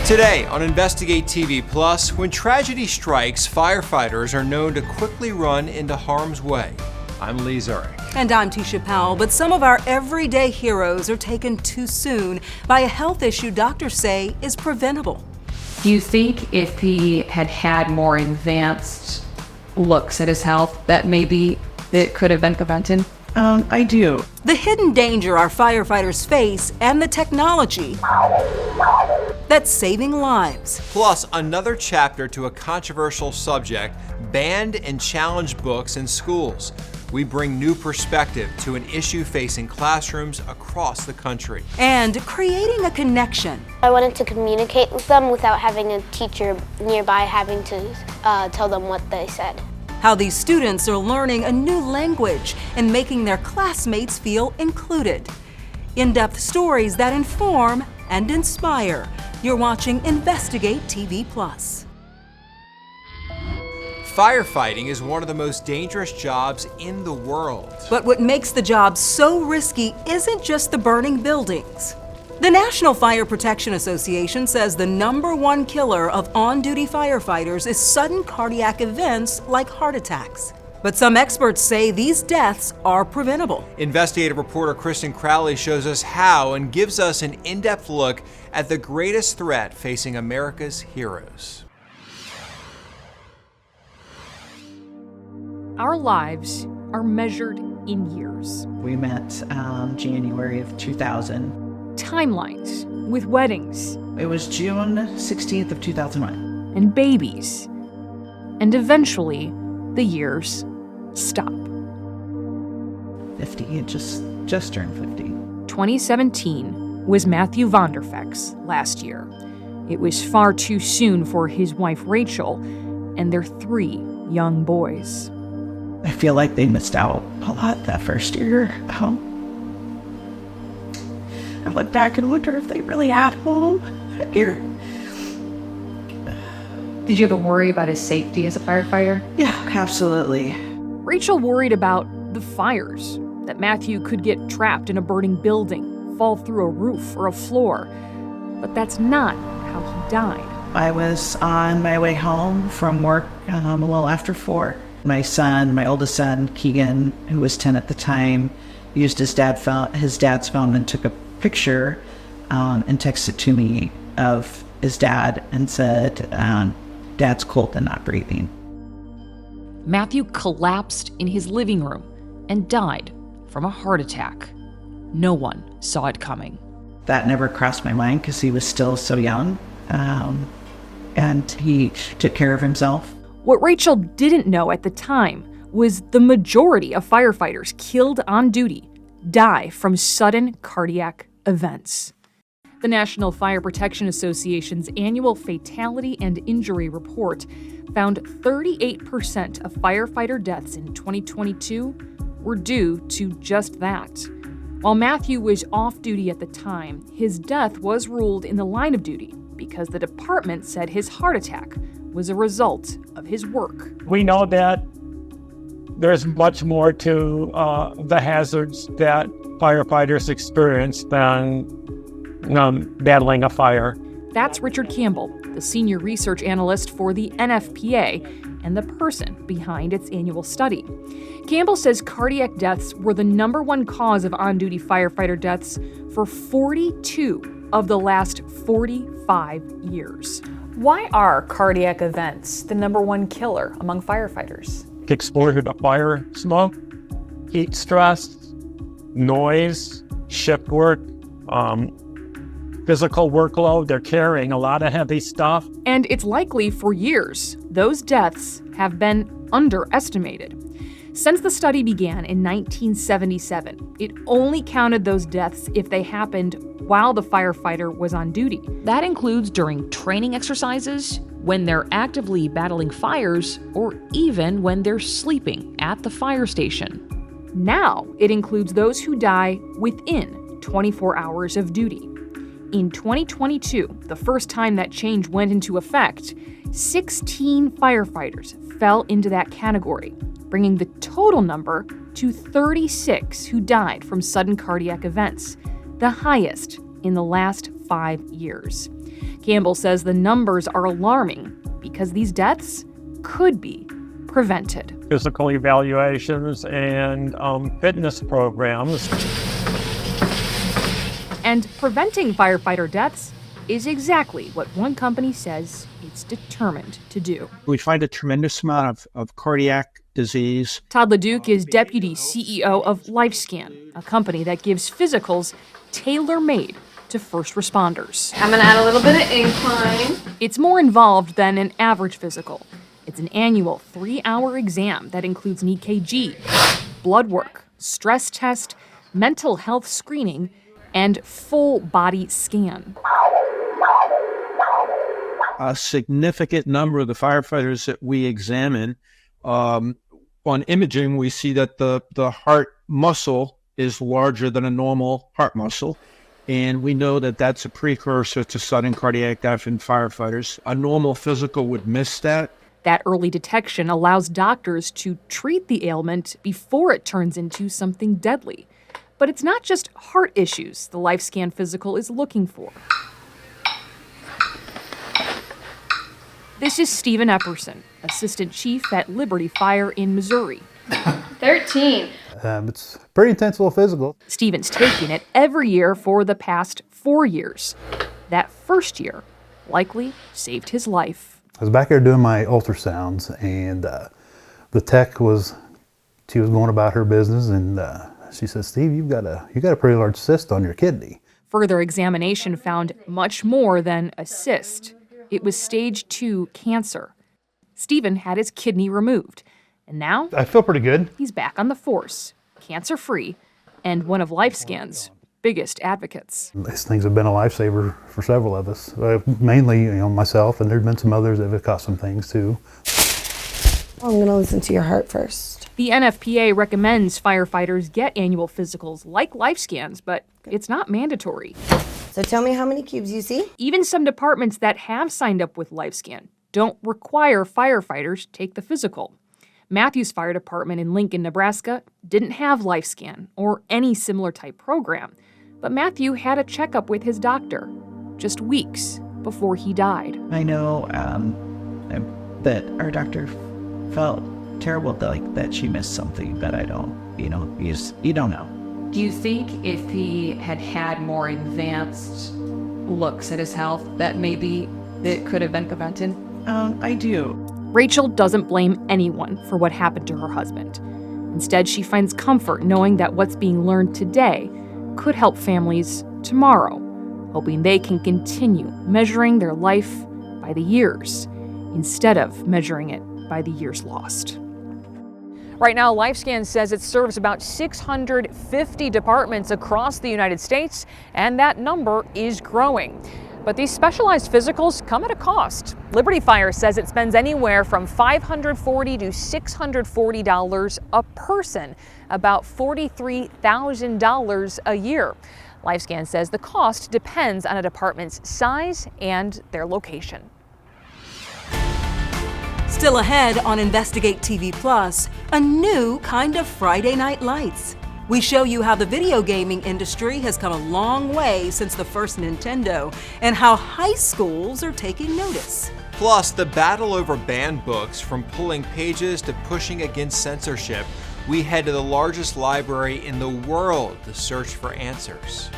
Today on Investigate TV Plus, when tragedy strikes, firefighters are known to quickly run into harm's way. I'm Lee Zurich. And I'm Tisha Powell, but some of our everyday heroes are taken too soon by a health issue doctors say is preventable. Do you think if he had had more advanced looks at his health that maybe it could have been prevented? I do. The hidden danger our firefighters face and the technology that's saving lives. Plus, another chapter to a controversial subject, banned and challenged books in schools. We bring new perspective to an issue facing classrooms across the country. And creating a connection. I wanted to communicate with them without having a teacher nearby having to tell them what they said. How these students are learning a new language and making their classmates feel included. In-depth stories that inform and inspire. You're watching Investigate TV Plus. Firefighting is one of the most dangerous jobs in the world. But what makes the job so risky isn't just the burning buildings. The National Fire Protection Association says the #1 killer of on-duty firefighters is sudden cardiac events like heart attacks. But some experts say these deaths are preventable. Investigative reporter Kristen Crowley shows us how and gives us an in-depth look at the greatest threat facing America's heroes. Our lives are measured in years. We met January of 2000. Timelines with weddings. It was June 16th of 2001. And babies. And eventually, the years stop. 50, it just turned 50. 2017 was Matthew Vonderfeck's last year. It was far too soon for his wife Rachel and their 3 young boys. I feel like they missed out a lot that first year. I look back and wonder if they really had home here. Did you ever worry about his safety as a firefighter? Yeah, absolutely. Rachel worried about the fires, that Matthew could get trapped in a burning building, fall through a roof or a floor. But that's not how he died. I was on my way home from work a little after 4. My oldest son, Keegan, who was 10 at the time, used his dad's phone and took a picture and texted to me of his dad and said, Dad's cold and not breathing. Matthew collapsed in his living room and died from a heart attack. No one saw it coming. That never crossed my mind because he was still so young, and he took care of himself. What Rachel didn't know at the time was the majority of firefighters killed on duty die from sudden cardiac events. The National Fire Protection Association's annual fatality and injury report found 38% of firefighter deaths in 2022 were due to just that. While Matthew was off duty at the time, his death was ruled in the line of duty because the department said his heart attack was a result of his work. We know that there's much more to the hazards that firefighters experience than battling a fire. That's Richard Campbell, the senior research analyst for the NFPA and the person behind its annual study. Campbell says cardiac deaths were the #1 cause of on-duty firefighter deaths for 42 of the last 45 years. Why are cardiac events the #1 killer among firefighters? Exposure to fire smoke, heat stress, noise, shift work, physical workload. They're carrying a lot of heavy stuff. And it's likely for years, those deaths have been underestimated. Since the study began in 1977, it only counted those deaths if they happened while the firefighter was on duty. That includes during training exercises, when they're actively battling fires, or even when they're sleeping at the fire station. Now, it includes those who die within 24 hours of duty. In 2022, the first time that change went into effect, 16 firefighters fell into that category, bringing the total number to 36 who died from sudden cardiac events, the highest in the last 5 years. Campbell says the numbers are alarming because these deaths could be prevented. Physical evaluations and fitness programs. And preventing firefighter deaths is exactly what one company says it's determined to do. We find a tremendous amount of cardiac disease. Todd LeDuc is deputy CEO of LifeScan, a company that gives physicals tailor-made to first responders. I'm gonna add a little bit of incline. It's more involved than an average physical. It's an annual 3-hour exam that includes an EKG, blood work, stress test, mental health screening, and full body scan. A significant number of the firefighters that we examine, on imaging, we see that the heart muscle is larger than a normal heart muscle. And we know that that's a precursor to sudden cardiac death in firefighters. A normal physical would miss that. That early detection allows doctors to treat the ailment before it turns into something deadly. But it's not just heart issues the LifeScan physical is looking for. This is Stephen Epperson, assistant chief at Liberty Fire in Missouri. 13. It's a pretty intense little physical. Stephen's taken it every year for the past 4 years. That first year likely saved his life. I was back there doing my ultrasounds, and the tech was going about her business, and she said, "Steve, you got a pretty large cyst on your kidney." Further examination found much more than a cyst. It was stage 2 cancer. Stephen had his kidney removed, and now I feel pretty good. he's back on the force, cancer-free, and one of LifeScan's biggest advocates. These things have been a lifesaver for several of us, mainly myself, and there's been some others that have cost some things too. I'm going to listen to your heart first. The NFPA recommends firefighters get annual physicals like LifeScans, but it's not mandatory. So tell me how many cubes you see? Even some departments that have signed up with LifeScan don't require firefighters take the physical. Matthews Fire Department in Lincoln, Nebraska didn't have LifeScan or any similar type program, but Matthew had a checkup with his doctor just weeks before he died. I know that our doctor felt terrible that she missed something, but I don't, you don't know. Do you think if he had had more advanced looks at his health that maybe it could have been prevented? I do. Rachel doesn't blame anyone for what happened to her husband. Instead, she finds comfort knowing that what's being learned today could help families tomorrow, hoping they can continue measuring their life by the years instead of measuring it by the years lost. Right now, LifeScan says it serves about 650 departments across the United States, and that number is growing. But these specialized physicals come at a cost. Liberty Fire says it spends anywhere from $540 to $640 a person, about $43,000 a year. LifeScan says the cost depends on a department's size and their location. Still ahead on Investigate TV Plus, a new kind of Friday Night Lights. We show you how the video gaming industry has come a long way since the first Nintendo, and how high schools are taking notice. Plus, the battle over banned books, from pulling pages to pushing against censorship, we head to the largest library in the world to search for answers.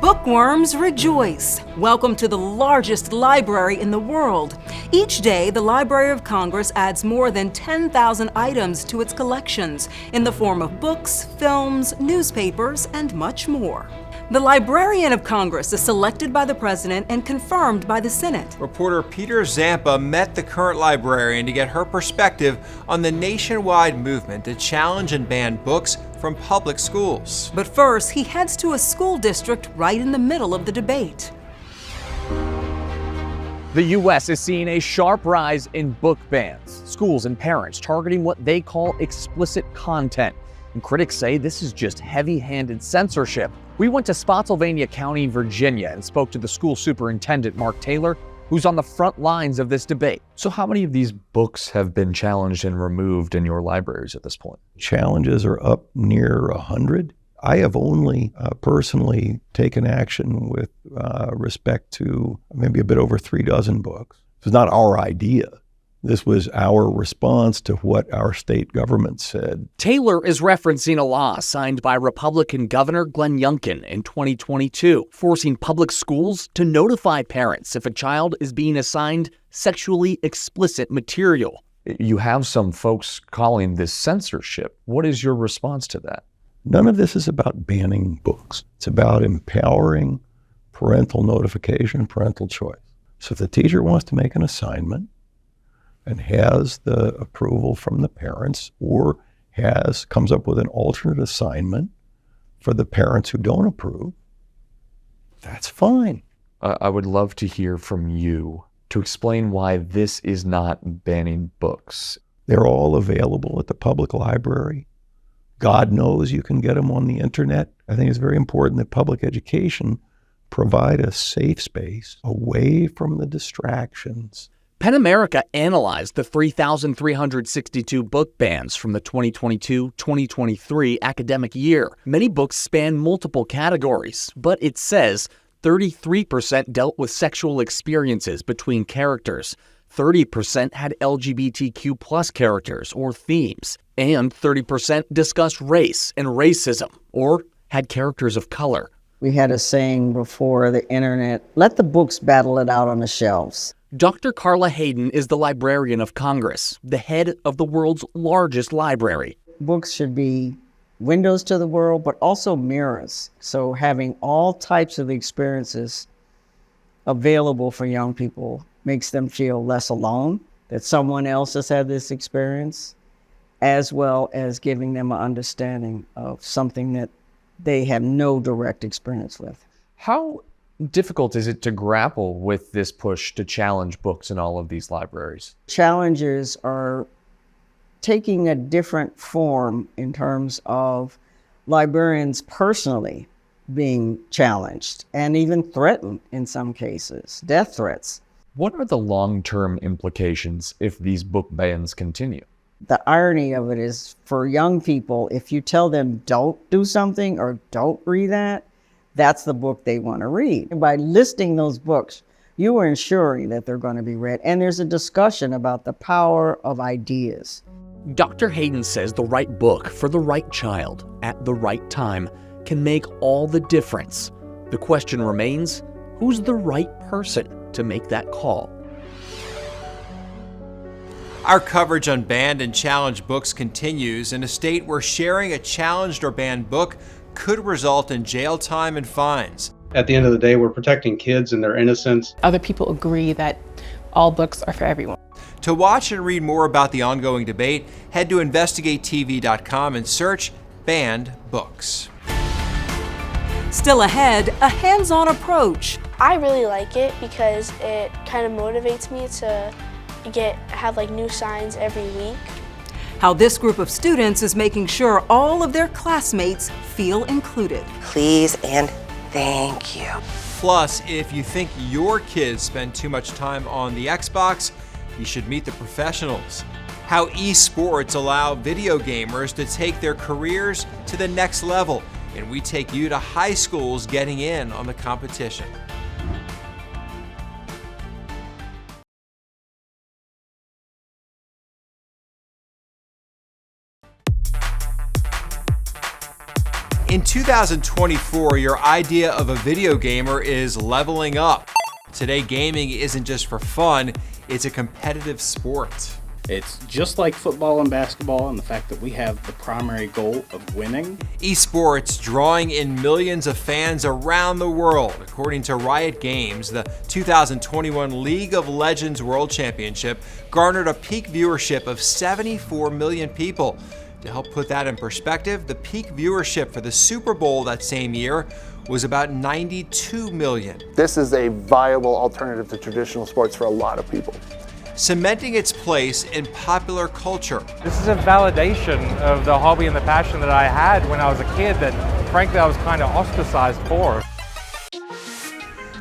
Bookworms rejoice! Welcome to the largest library in the world. Each day, the Library of Congress adds more than 10,000 items to its collections in the form of books, films, newspapers, and much more. The Librarian of Congress is selected by the President and confirmed by the Senate. Reporter Peter Zampa met the current librarian to get her perspective on the nationwide movement to challenge and ban books from public schools. But first, he heads to a school district right in the middle of the debate. The U.S. is seeing a sharp rise in book bans, schools and parents targeting what they call explicit content. And critics say this is just heavy-handed censorship. We went to Spotsylvania County, Virginia, and spoke to the school superintendent, Mark Taylor, who's on the front lines of this debate. So how many of these books have been challenged and removed in your libraries at this point? Challenges are up near 100. I have only personally taken action with respect to maybe a bit over 36 books. It was not our idea. This was our response to what our state government said. Taylor is referencing a law signed by Republican Governor Glenn Youngkin in 2022, forcing public schools to notify parents if a child is being assigned sexually explicit material. You have some folks calling this censorship. What is your response to that? None of this is about banning books. It's about empowering parental notification, parental choice. So if the teacher wants to make an assignment and has the approval from the parents, or comes up with an alternate assignment for the parents who don't approve, that's fine. I would love to hear from you to explain why this is not banning books. They're all available at the public library. God knows you can get them on the internet. I think it's very important that public education provide a safe space away from the distractions. PEN America analyzed the 3,362 book bans from the 2022-2023 academic year. Many books span multiple categories, but it says 33% dealt with sexual experiences between characters, 30% had LGBTQ plus characters or themes, and 30% discussed race and racism or had characters of color. We had a saying before the internet, let the books battle it out on the shelves. Dr. Carla Hayden is the Librarian of Congress, the head of the world's largest library. Books should be windows to the world, but also mirrors. So having all types of experiences available for young people makes them feel less alone, that someone else has had this experience, as well as giving them an understanding of something that they have no direct experience with. How difficult is it to grapple with this push to challenge books in all of these libraries? Challengers are taking a different form in terms of librarians personally being challenged and even threatened in some cases, death threats. What are the long-term implications if these book bans continue? The irony of it is, for young people, if you tell them don't do something or don't read that, that's the book they want to read. And by listing those books, you are ensuring that they're going to be read. And there's a discussion about the power of ideas. Dr. Hayden says the right book for the right child at the right time can make all the difference. The question remains, who's the right person to make that call? Our coverage on banned and challenged books continues in a state where sharing a challenged or banned book could result in jail time and fines. At the end of the day, we're protecting kids and their innocence. Other people agree that all books are for everyone. To watch and read more about the ongoing debate, head to InvestigateTV.com and search Banned Books. Still ahead, a hands-on approach. I really like it because it kind of motivates me to have like new signs every week. How this group of students is making sure all of their classmates feel included. Please and thank you. Plus, if you think your kids spend too much time on the Xbox, you should meet the professionals. How esports allow video gamers to take their careers to the next level. And we take you to high schools getting in on the competition. In 2024, your idea of a video gamer is leveling up. Today, gaming isn't just for fun, it's a competitive sport. It's just like football and basketball in the fact that we have the primary goal of winning. Esports drawing in millions of fans around the world. According to Riot Games, the 2021 League of Legends World Championship garnered a peak viewership of 74 million people. To help put that in perspective, the peak viewership for the Super Bowl that same year was about 92 million. This is a viable alternative to traditional sports for a lot of people. Cementing its place in popular culture. This is a validation of the hobby and the passion that I had when I was a kid that frankly I was kind of ostracized for.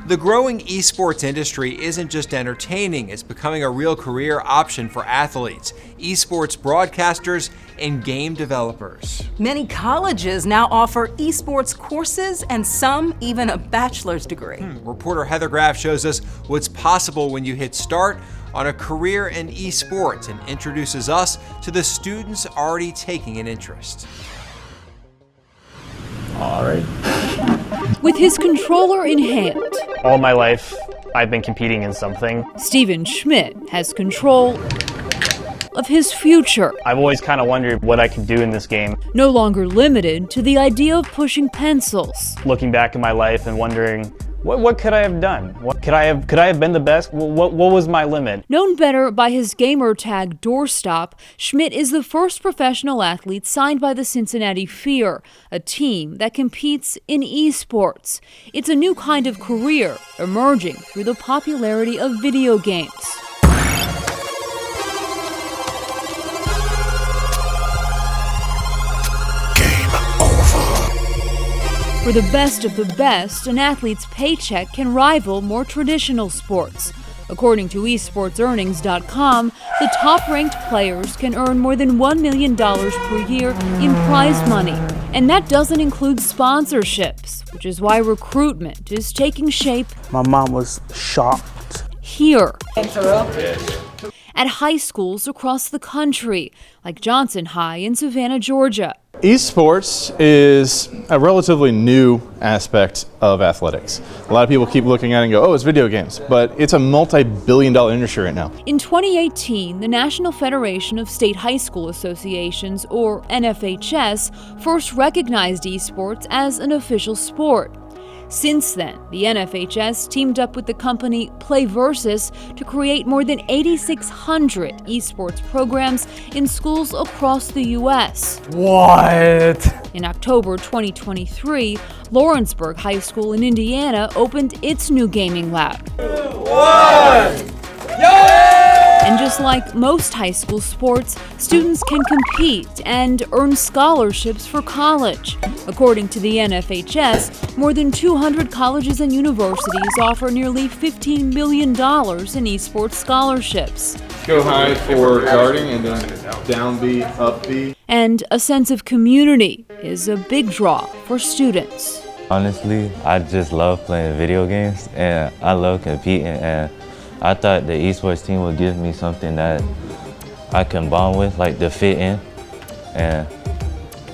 The growing esports industry isn't just entertaining, it's becoming a real career option for athletes, esports broadcasters, and game developers. Many colleges now offer esports courses and some even a bachelor's degree. Reporter Heather Graff shows us what's possible when you hit start on a career in esports and introduces us to the students already taking an interest. All right. With his controller in hand, All my life, I've been competing in something. Stephen Schmidt has control of his future. I've always kind of wondered what I could do in this game. No longer limited to the idea of pushing pencils. Looking back in my life and wondering, what could I have done? Could I have been the best? What was my limit? Known better by his gamer tag Doorstop, Schmidt is the first professional athlete signed by the Cincinnati Fear, a team that competes in esports. It's a new kind of career emerging through the popularity of video games. For the best of the best, an athlete's paycheck can rival more traditional sports. According to esportsearnings.com, the top-ranked players can earn more than $1 million per year in prize money. And that doesn't include sponsorships, which is why recruitment is taking shape. My mom was shocked. Here. At high schools across the country, like Johnson High in Savannah, Georgia. Esports is a relatively new aspect of athletics. A lot of people keep looking at it and go, oh, it's video games, but it's a multi-billion-dollar industry right now. In 2018, the National Federation of State High School Associations, or NFHS, first recognized esports as an official sport. Since then, the NFHS teamed up with the company PlayVersus to create more than 8,600 esports programs in schools across the U.S. What? In October 2023, Lawrenceburg High School in Indiana opened its new gaming lab. And just like most high school sports, students can compete and earn scholarships for college. According to the NFHS, more than 200 colleges and universities offer nearly $15 million in esports scholarships. Go high for guarding and then down B, up B. And a sense of community is a big draw for students. Honestly, I just love playing video games and I love competing, and I thought the esports team would give me something that I can bond with, like to fit in, and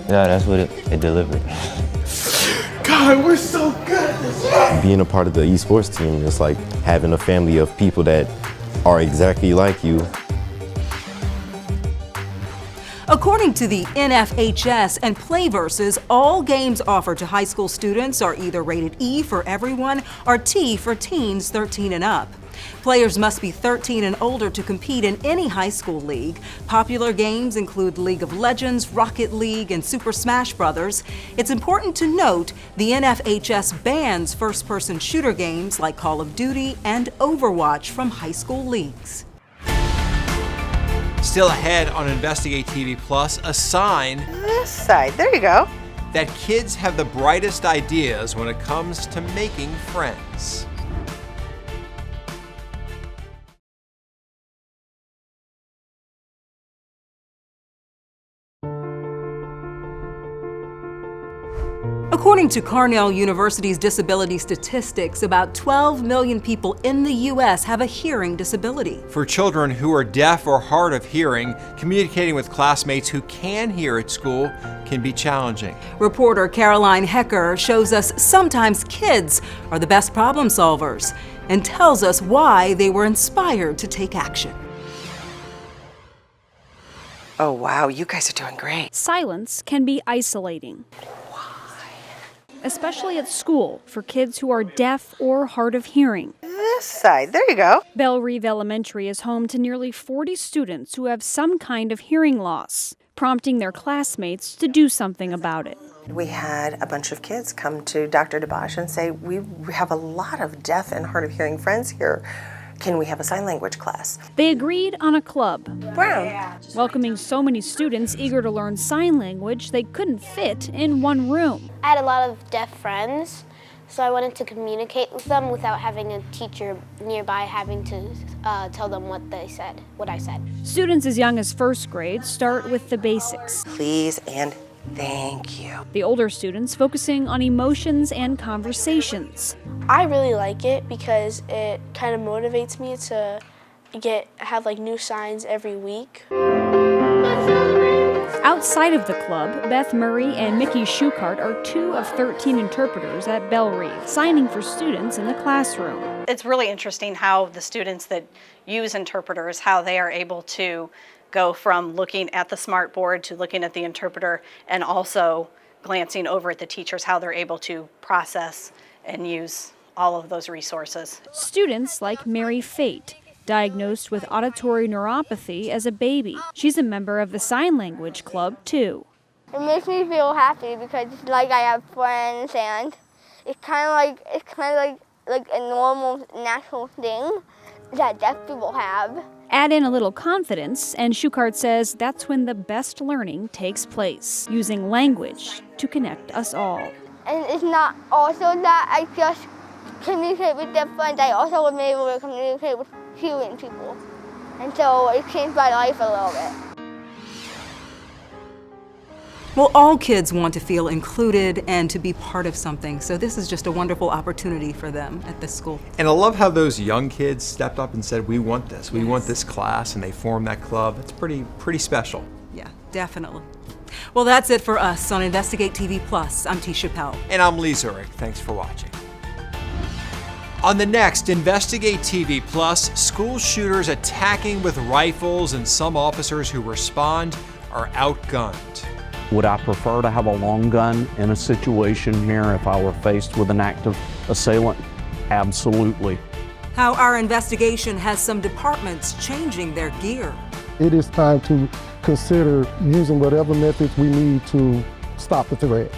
yeah, that's what it delivered. God, we're so good at this. Being a part of the esports team is like having a family of people that are exactly like you. According to the NFHS and PlayVersus, all games offered to high school students are either rated E for everyone or T for teens 13 and up. Players must be 13 and older to compete in any high school league. Popular games include League of Legends, Rocket League, and Super Smash Bros. It's important to note the NFHS bans first-person shooter games like Call of Duty and Overwatch from high school leagues. Still ahead on InvestigateTV Plus, a sign This side, there you go. that kids have the brightest ideas when it comes to making friends. According to Cornell University's disability statistics, about 12 million people in the U.S. have a hearing disability. For children who are deaf or hard of hearing, communicating with classmates who can hear at school can be challenging. Reporter Caroline Hecker shows us sometimes kids are the best problem solvers and tells us why they were inspired to take action. Oh, wow, you guys are doing great. Silence can be isolating. Especially at school for kids who are deaf or hard of hearing. This side, there you go. Belle Reve Elementary is home to nearly 40 students who have some kind of hearing loss, prompting their classmates to do something about it. We had a bunch of kids come to Dr. DeBosch and say, we have a lot of deaf and hard of hearing friends here. Can we have a sign language class? They agreed on a club. Wow. Welcoming so many students eager to learn sign language they couldn't fit in one room. I had a lot of deaf friends, So I wanted to communicate with them without having a teacher nearby having to tell them what I said. Students as young as first grade start with the basics. Please and thank you. The older students focusing on emotions and conversations. I really like it because it kind of motivates me to have like new signs every week. Outside of the club, Beth Murray and Mickey Schuchart are 2 of 13 interpreters at Bellerive, signing for students in the classroom. It's really interesting how the students that use interpreters, how they are able to go from looking at the smart board to looking at the interpreter and also glancing over at the teachers, how they're able to process and use all of those resources. Students like Mary Fate, diagnosed with auditory neuropathy as a baby. She's a member of the sign language club too. It makes me feel happy because like I have friends and it's kind of like a normal natural thing that deaf people have. Add in a little confidence and Schuchart says that's when the best learning takes place, using language to connect us all. And it's not also that I just communicate with deaf friends, I also am able to communicate with hearing people. And so it changed my life a little bit. Well, all kids want to feel included and to be part of something, so this is just a wonderful opportunity for them at this school. And I love how those young kids stepped up and said, we want this, we want this class, and they formed that club. It's pretty special. Yeah, definitely. Well, that's it for us on Investigate TV Plus. I'm Tisha Pell. And I'm Lee Zurich. Thanks for watching. On the next Investigate TV Plus, school shooters attacking with rifles and some officers who respond are outgunned. Would I prefer to have a long gun in a situation here if I were faced with an active assailant? Absolutely. How our investigation has some departments changing their gear. It is time to consider using whatever methods we need to stop the threat.